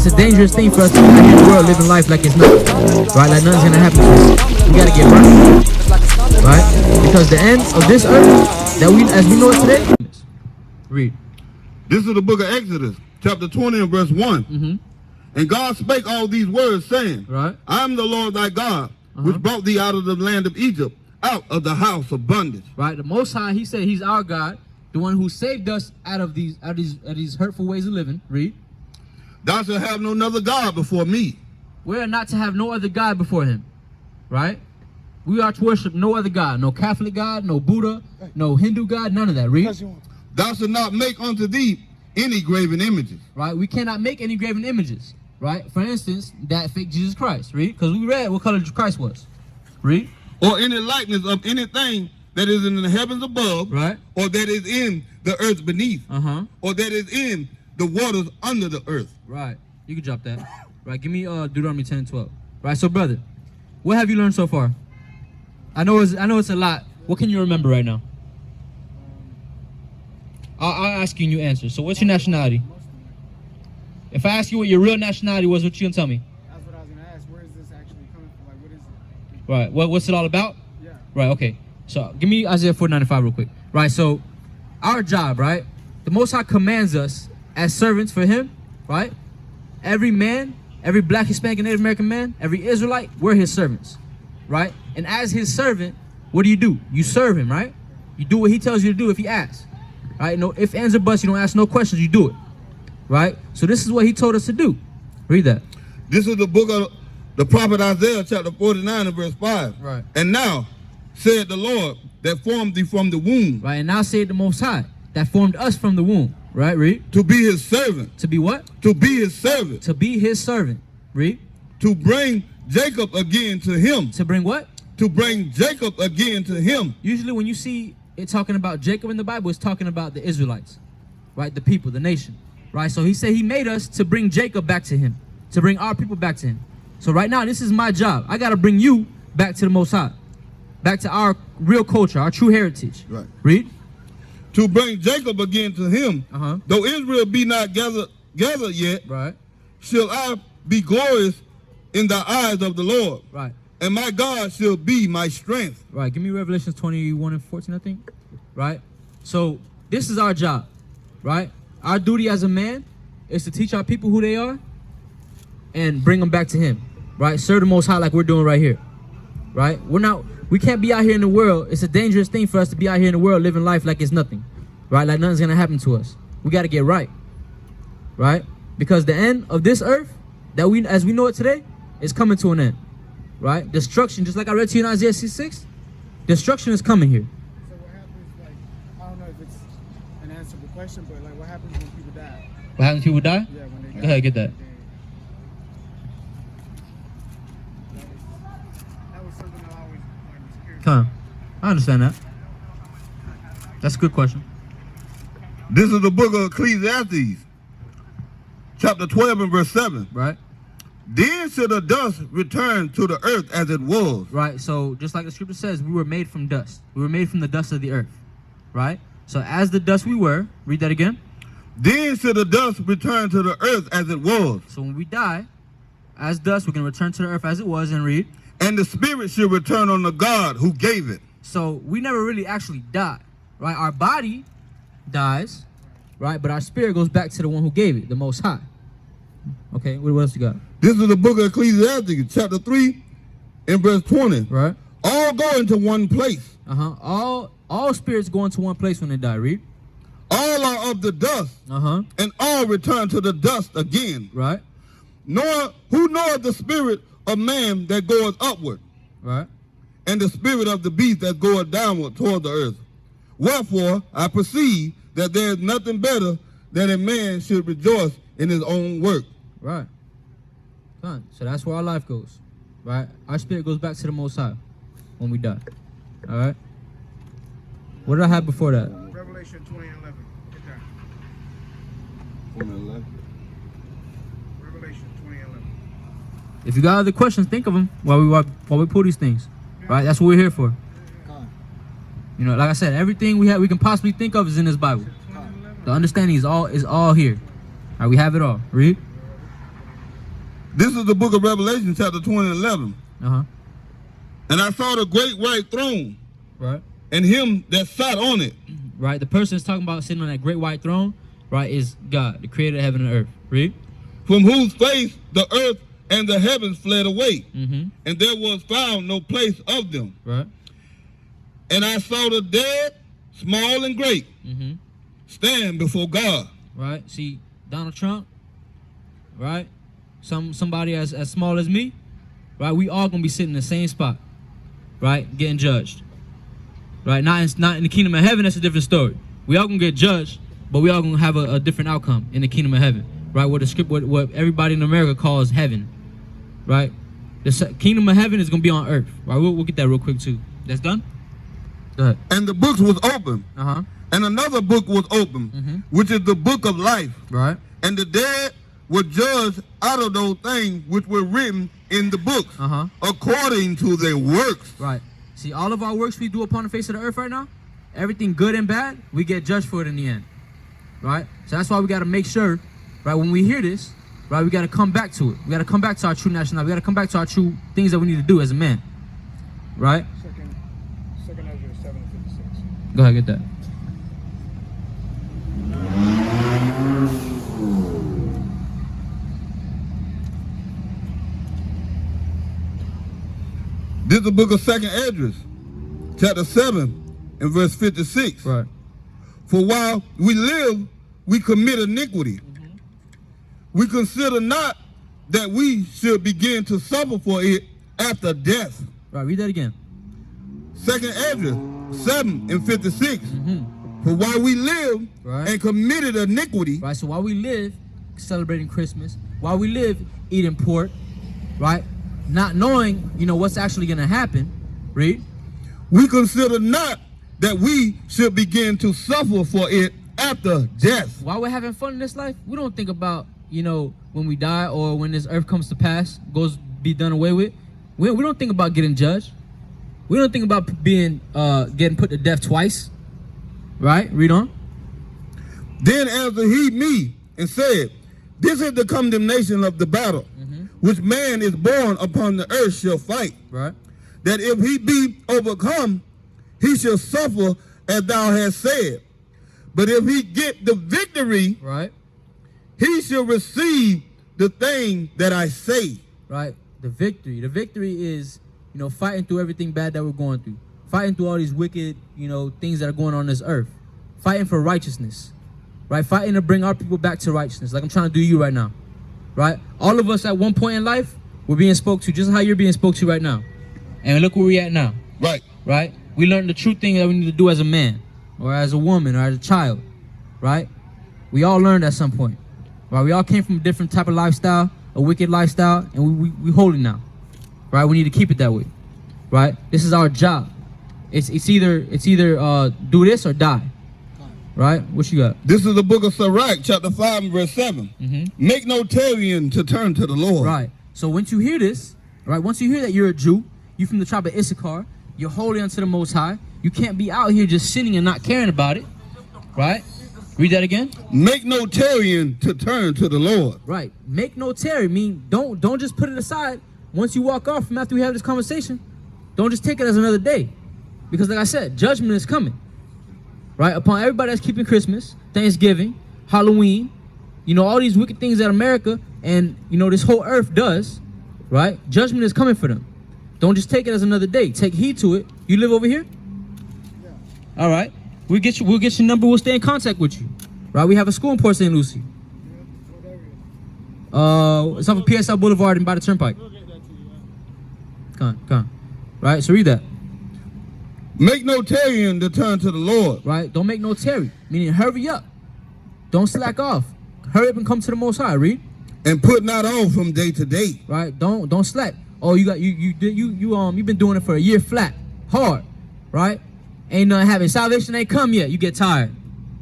it's a dangerous thing for us to be out here in the world living life like it's nothing, right? Like nothing's gonna happen to us. We gotta get right, right? Because the end of this earth, that we, as we know it today, read. This is the book of Exodus, chapter 20 and verse 1. And God spake all these words, saying, right. I am the Lord thy God, which brought thee out of the land of Egypt, out of the house of bondage. Right. The Most High, he said he's our God, the one who saved us out of these hurtful ways of living. Read. Thou shalt have no other God before me. We are not to have no other God before him. Right? We are to worship no other God. No Catholic God, no Buddha, no Hindu God, none of that. Read. Thou shalt not make unto thee any graven images. Right? We cannot make any graven images. Right? For instance, that fake Jesus Christ. Read. Because we read what color Christ was. Read. Or any likeness of anything that is in the heavens above, right, or that is in the earth beneath, or that is in the waters under the earth. Right. You can drop that. Right. Give me Deuteronomy 10 and 12. Right. So, brother, what have you learned so far? I know it's a lot. What can you remember right now? I'll ask you and you answer. So, what's your nationality? If I ask you what your real nationality was, what you gonna tell me? That's what I was gonna ask. Where is this actually coming from? Like, what is it? Right. What's it all about? Yeah. Right. Okay. So give me Isaiah 4:95 real quick. Right. So our job, right? The Most High commands us as servants for Him, right? Every man, every Black, Hispanic, and Native American man, every Israelite, we're His servants, right? And as His servant, what do? You serve Him, right? You do what He tells you to do if He asks, right? No ifs, ands, or buts. You don't ask no questions. You do it, right? So this is what He told us to do. Read that. This is the book of the prophet Isaiah, chapter 49 and verse 5. Right. And now, said the Lord that formed thee from the womb. Right. And now said the Most High that formed us from the womb. Right. Read. To be His servant. To be what? To be His servant. To be His servant. Read. To bring Jacob again to Him. To bring what? To bring Jacob again to Him. Usually when you see it talking about Jacob in the Bible, it's talking about the Israelites. Right. The people, the nation. Right. So He said He made us to bring Jacob back to Him. To bring our people back to Him. So right now, this is my job. I got to bring you back to the Most High. Back to our real culture, our true heritage. Right. Read. To bring Jacob again to Him. Though Israel be not gathered yet, right, shall I be glorious in the eyes of the Lord. Right. And my God shall be my strength. Right. Give me Revelations 21 and 14, I think. Right. So this is our job. Right. Our duty as a man is to teach our people who they are and bring them back to Him. Right. Serve the Most High like we're doing right here. Right. We can't be out here in the world. It's a dangerous thing for us to be out here in the world living life like it's nothing. Right. Like nothing's gonna happen to us. We got to get right. Right. Because the end of this earth, that we, as we know it today, is coming to an end. Right. Destruction, just like I read to you in Isaiah 6, destruction is coming here. So what happens, like, I don't know if it's an answerable question, but like, what happens when people die? What happens when people die? Yeah, when they die. Go ahead, get that. That was something I always was curious. Come on. I understand that. That's a good question. This is the book of Ecclesiastes, chapter 12 and verse 7. Right. Then shall the dust return to the earth as it was. Right. So just like the scripture says, we were made from dust. We were made from the dust of the earth. Right. So as the dust we were, read that again. Then shall the dust return to the earth as it was. So when we die, as dust, we're going to return to the earth as it was, and read. And the spirit shall return on the God who gave it. So we never really actually die. Right. Our body dies. Right. But our spirit goes back to the one who gave it, the Most High. Okay. What else you got? This is the book of Ecclesiastes, chapter 3 and verse 20. Right. All go into one place. All spirits go into one place when they die. Read. All are of the dust. And all return to the dust again. Right. Who knoweth the spirit of man that goeth upward? Right. And the spirit of the beast that goeth downward toward the earth. Wherefore I perceive that there is nothing better than a man should rejoice in his own work. Right. Fine. So that's where our life goes. Right. Our spirit goes back to the Most High when we die. All right. What did I have before that? Revelation 20 and 11. Get that. 20 and 11. Revelation 20 and 11. If you got other questions, think of them while we pull these things. Right. That's what we're here for. You know, like I said, everything we can possibly think of is in this Bible. The understanding is all here. All right, we have it all. Read. This is the book of Revelation, chapter 20 and 11. Uh-huh. And I saw the great white throne, Right. and him that sat on it. Right. The person that's talking about sitting on that great white throne, right, is God, the creator of heaven and earth. Read. From whose face the earth and the heavens fled away, Mm-hmm. and there was found no place of them. Right. And I saw the dead, small and great, Mm-hmm. stand before God. Right. See, Donald Trump, right? Somebody as small as me, right? We all gonna be sitting in the same spot, right? Getting judged. Right? Not in the kingdom of heaven, that's a different story. We all gonna get judged, but we all gonna have a different outcome in the kingdom of heaven. Right? What everybody in America calls heaven. Right? The kingdom of heaven is gonna be on earth. Right? We'll get that real quick too. That's done? Go ahead. And the books was open, Uh-huh. and another book was open, Mhm. which is the book of life. Right. And the dead were judged out of those things which were written in the books, Uh-huh. according to their works. Right. See, all of our works we do upon the face of the earth right now, everything good and bad, we get judged for it in the end. Right? So that's why we got to make sure, right, when we hear this, right, we got to come back to it. We got to come back to our true nationality. We got to come back to our true things that we need to do as a man. Right? Second Ezra 7:56. Go ahead, get that. This is the book of 2nd Esdras, chapter 7 and verse 56. Right. For while we live, we commit iniquity. We consider not that we should begin to suffer for it after death. Right, read that again. 2nd Esdras 7 and 56. Mm-hmm. For while we live Right. and committed iniquity, Right, so while we live celebrating Christmas, while we live eating pork, right, not knowing, what's actually going to happen, read. we consider not that we should begin to suffer for it after death. While we're having fun in this life, we don't think about, when we die or when this earth comes to pass, be done away with. We don't think about getting judged. We don't think about getting put to death twice. Right? Read on. Then answered he me and said, this is the condemnation of the battle, which man is born upon the earth shall fight. Right. That if he be overcome, he shall suffer as thou hast said. But if he get the victory, Right. he shall receive the thing that I say. Right. The victory. The victory is, fighting through everything bad that we're going through. Fighting through all these wicked, things that are going on this earth. Fighting for righteousness. Right? Fighting to bring our people back to righteousness. Like I'm trying to do you right now. Right? All of us at one point in life, we're being spoke to just how you're being spoke to right now. And look where we're at now. Right. Right? We learned the true thing that we need to do as a man or as a woman or as a child. Right? We all learned at some point. Right? We all came from a different type of lifestyle, a wicked lifestyle, and we hold it now. Right? We need to keep it that way. Right? This is our job. It's either do this or die. Right? What you got? This is the book of Sirach, chapter 5 and verse 7. Make no tarrying to turn to the Lord. Right. So once you hear this, right, once you hear that you're a Jew, you from the tribe of Issachar, you're holy unto the Most High, you can't be out here just sitting and not caring about it. Right? Read that again. Make no tarrying to turn to the Lord. Right. Make no tarry. Mean don't just put it aside. Once you walk off from after we have this conversation, don't just take it as another day. Because like I said, judgment is coming. Right? Upon everybody that's keeping Christmas, Thanksgiving, Halloween, all these wicked things that America and, this whole earth does, right? Judgment is coming for them. Don't just take it as another day. Take heed to it. You live over here? Yeah. All right. We'll get your number. We'll stay in contact with you. Right? We have a school in Port St. Lucie. It's off of PSL Boulevard and by the Turnpike. Come on. Right? So read that. Make no tarrying to turn to the Lord. Right? Don't make no tarry. Meaning hurry up. Don't slack off. Hurry up and come to the Most High. Read. And put not off from day to day. Right? Don't slack. Oh, you've been doing it for a year flat, hard, right? Ain't nothing happening. Salvation ain't come yet. You get tired,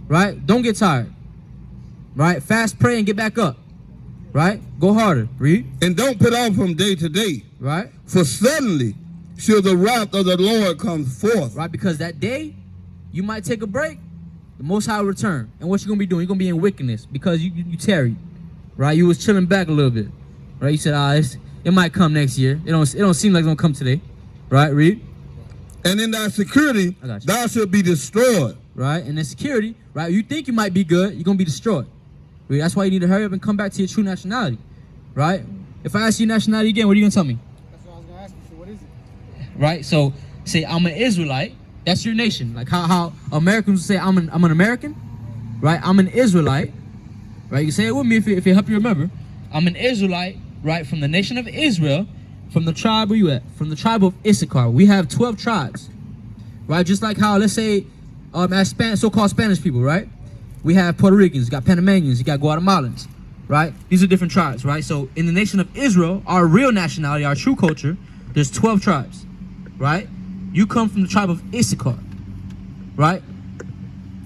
right? Don't get tired, right? Fast, pray, and get back up, right? Go harder. Read. And don't put off from day to day. Right? For suddenly shall the wrath of the Lord come forth. Right? Because that day, you might take a break. The Most High will return. And what you gonna be doing? You're gonna be in wickedness because you tarried, right? You was chilling back a little bit, Right? You said, it might come next year. It don't seem like it's gonna come today. Right? Read. And in thy security, I got you. thou shalt be destroyed. Right? And in security, right? You think you might be good, you're gonna be destroyed. Read. That's why you need to hurry up and come back to your true nationality. Right? If I ask you nationality again, what are you gonna tell me? That's what I was gonna ask you. So what is it? Right? So say I'm an Israelite. That's your nation. Like how Americans say I'm an American. Right? I'm an Israelite. Right? You can say it with me if it help you remember. I'm an Israelite. Right? From the nation of Israel. From the tribe where you at? From the tribe of Issachar. We have 12 tribes. Right? Just like how, let's say, as so-called Spanish people, right? We have Puerto Ricans, you got Panamanians, you got Guatemalans, right? These are different tribes, right? So in the nation of Israel, our real nationality, our true culture, there's 12 tribes, right? You come from the tribe of Issachar, right?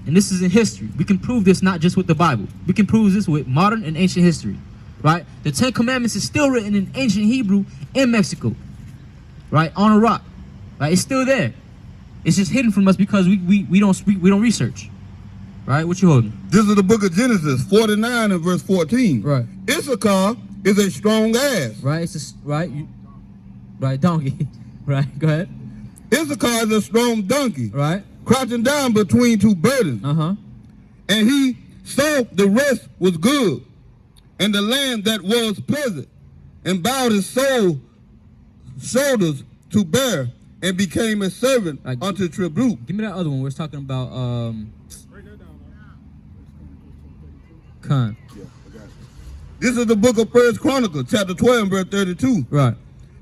And this is in history. We can prove this not just with the Bible. We can prove this with modern and ancient history, right? The 10 Commandments is still written in ancient Hebrew in Mexico, right? On a rock, right? It's still there. It's just hidden from us because we don't speak, we don't research, right? What you holding? This is the book of Genesis 49 and verse 14. Right. Issachar is a strong ass. Right. It's right. Donkey. Right. Go ahead. Issachar is a strong donkey. Right. Crouching down between two burdens. Uh-huh. And he saw the rest was good, and the land that was pleasant, and bowed his shoulders to bear, and became a servant Right. unto tribute. Give me that other one. We're talking about Break that down. Khan. This is the book of 1 Chronicles, chapter 12, verse 32. Right.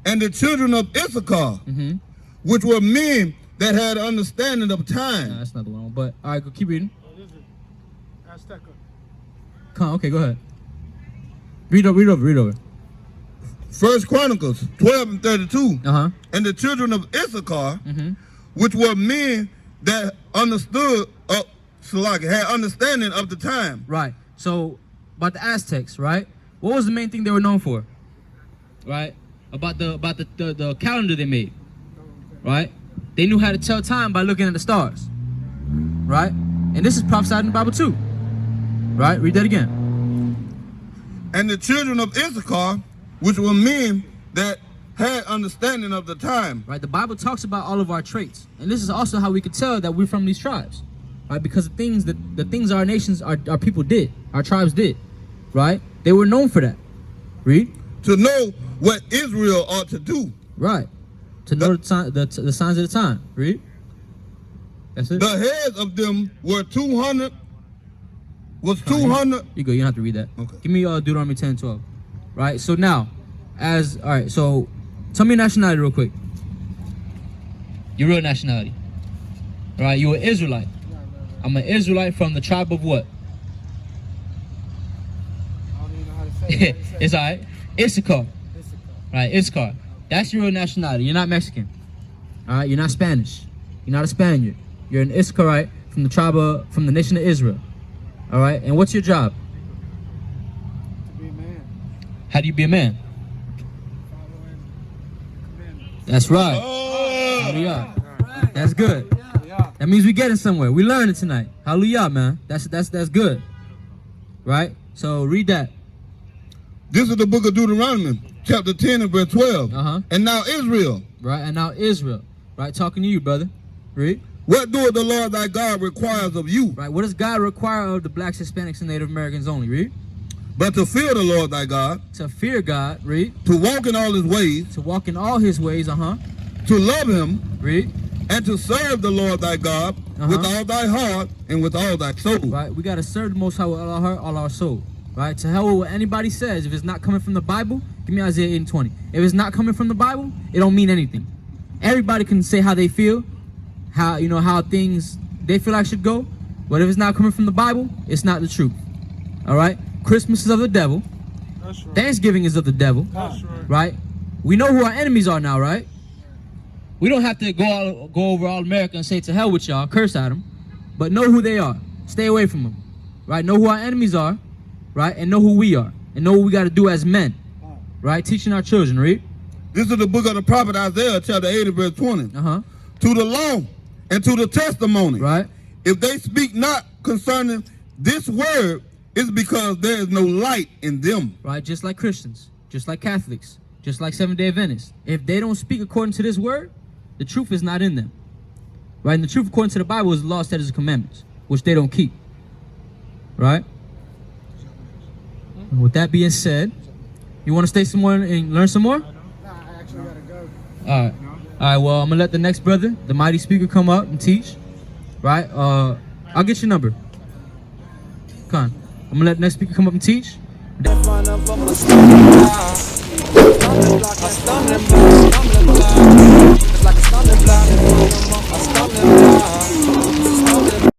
And the children of Issachar, Mm-hmm. which were men that had understanding of Nah, time. that's not the one. But all right, go keep reading. What is it? Azteca. Khan. Okay, go ahead. Read over. 1 Chronicles 12 and 32. Uh-huh. And the children of Issachar, Mm-hmm. which were men that understood, had understanding of the time. Right. So about the Aztecs, right? What was the main thing they were known for? Right? About the calendar they made. Right? They knew how to tell time by looking at the stars. Right? And this is prophesied in the Bible too. Right? Read that again. And the children of Issachar, which were men that had understanding of the time. Right? The Bible talks about all of our traits. And this is also how we could tell that we're from these tribes. Right? Because the things our nations, our people did, our tribes did. Right? They were known for that. Read. To know what Israel ought to do. Right. To know the signs of the time. Read. That's it. The heads of them were 200. Was 200. You go. You don't have to read that. Okay. Give me Deuteronomy 10 and 12. Right. So now, all right. So, tell me your nationality real quick. Your real nationality. All right. You're an Israelite. I'm an Israelite from the tribe of what? I don't even know how to say it. It's all right. Issachar. Issachar. Right. Issachar. That's your real nationality. You're not Mexican. All right. You're not Spanish. You're not a Spaniard. You're an Issacharite from the nation of Israel. All right. And what's your job? To be a man. How do you be a man? Following commandments. That's right. Oh. Hallelujah. That's good. Yeah. That means we getting somewhere. We learning tonight. Hallelujah, man. That's good. Right? So read that. This is the book of Deuteronomy, chapter 10 and verse 12. Uh-huh. And now Israel, Right? And now Israel. Right? Talking to you, brother. Read. what doeth the Lord thy God requires of you? Right? What does God require of the blacks, Hispanics, and Native Americans only? Read. But to fear the Lord thy God, To fear God. Read. to walk in all his ways, To walk in all his ways. Uh-huh. to love him, Read. and to serve the Lord thy God with all thy heart and with all thy soul. Right? We got to serve the Most High with all our heart, all our soul. Right? To hell with what anybody says. If it's not coming from the Bible, give me Isaiah 8 and 20. If it's not coming from the Bible, it don't mean anything. Everybody can say how they feel, how things they feel like should go. But if it's not coming from the Bible, it's not the truth. All right? Christmas is of the devil. That's right. Thanksgiving is of the devil. That's right. Right? We know who our enemies are now, right? We don't have to go over all America and say to hell with y'all, curse at them. But know who they are. Stay away from them. Right? Know who our enemies are. Right? And know who we are. And know what we got to do as men. Right? Teaching our children, right? This is the book of the prophet Isaiah, chapter 8 and verse 20. Uh-huh. To the law and to the testimony. Right? If they speak not concerning this word, it's because there is no light in them. Right? Just like Christians. just like Catholics, just like Seventh-day Adventists. If they don't speak according to this word, the truth is not in them. Right? And the truth according to the Bible is the law, statutes, and commandments, which they don't keep. Right? And with that being said, you want to stay some more and learn some more? Nah, I actually gotta go. All right. All right, well, I'm going to let the next brother, the mighty speaker, come up and teach. Right? I'll get your number. Come on. I'm going to let the next speaker come up and teach. In front of them, a stumbling block. Stumbling block, a stumbling block, stumbling block. It's like a stumbling block in front of them, a stumbling block. It's a stumbling block.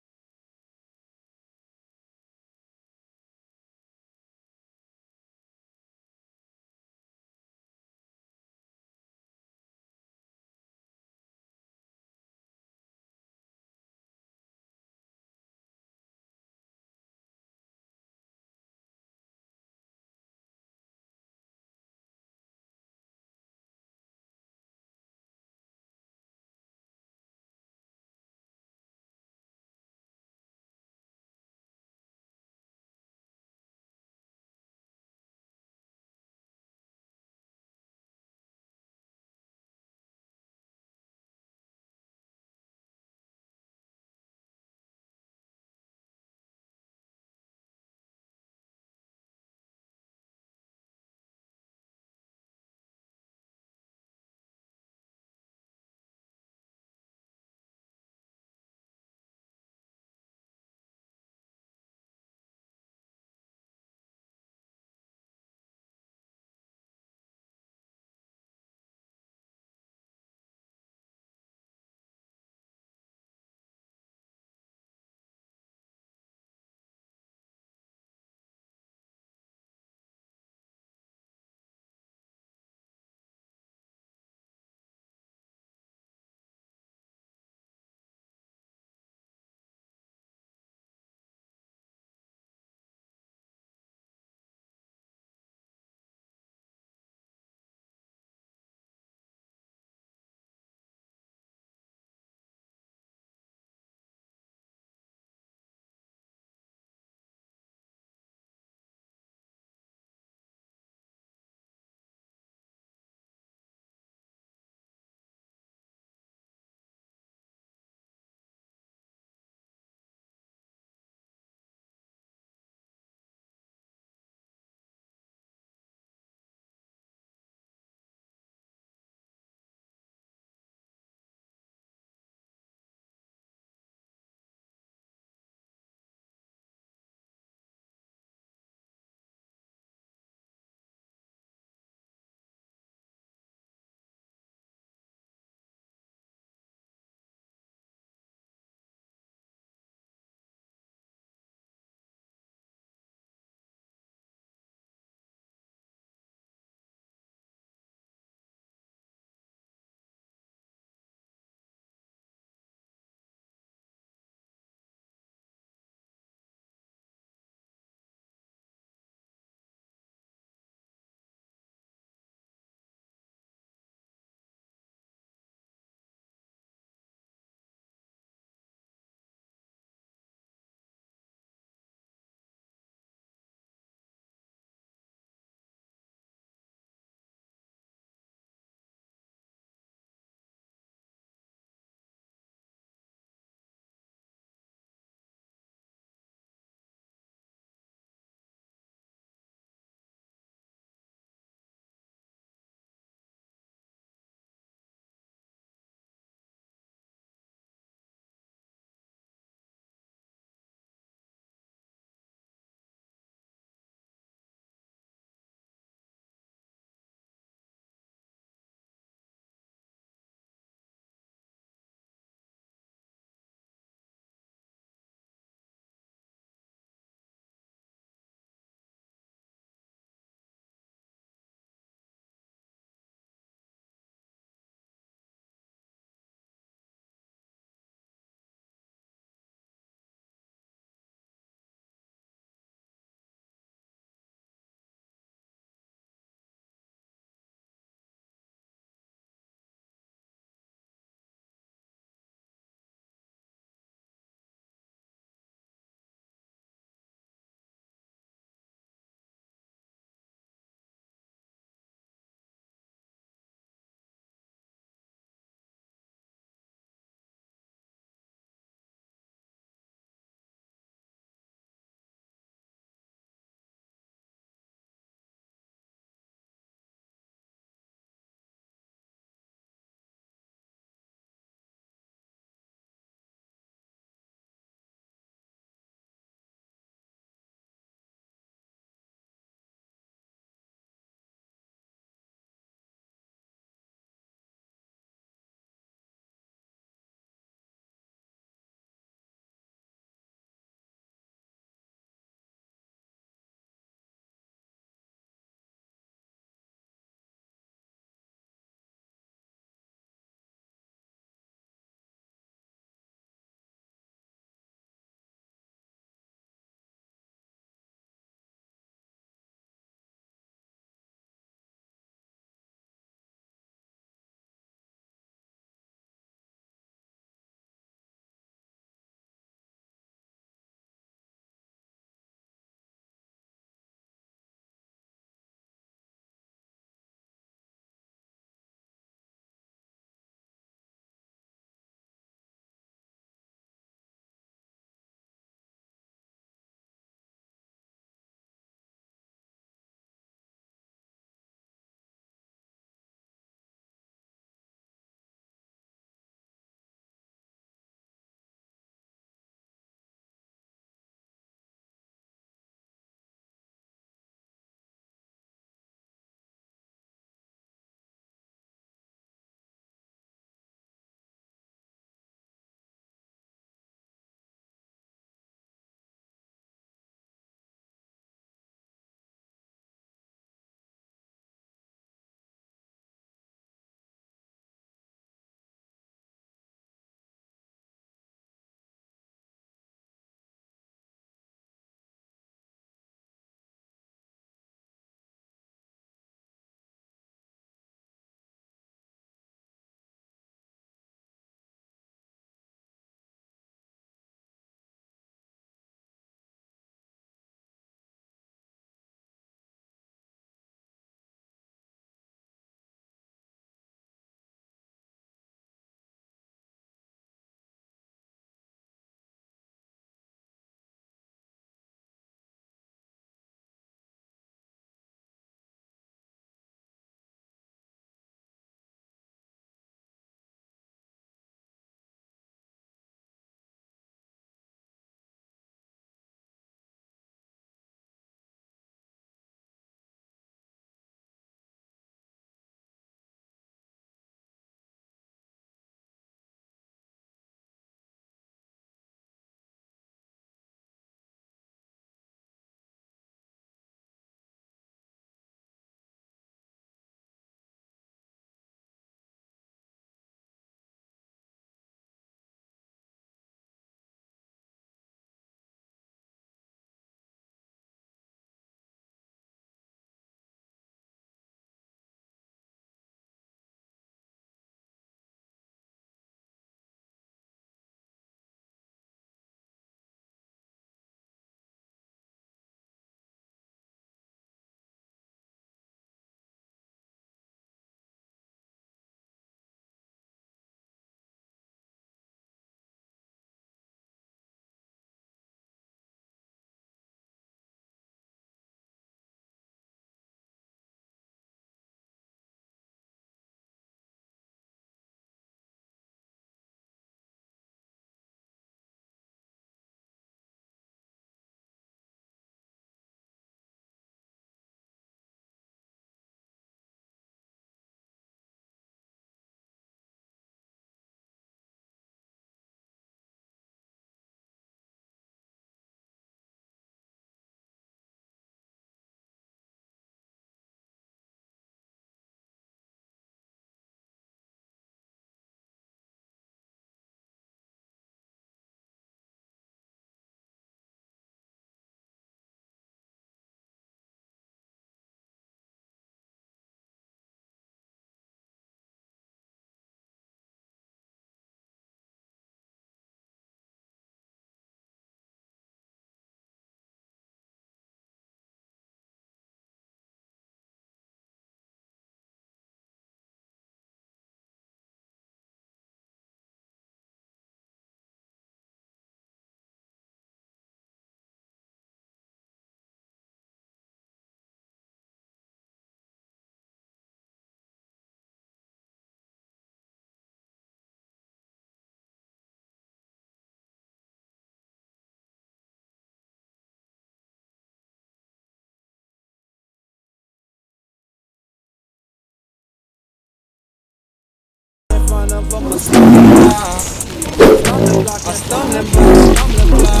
front of them, a stumbling block. Stumbling block, a stumbling block, stumbling block.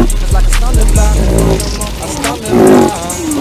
It's like a stumbling block in front of them, a stumbling block.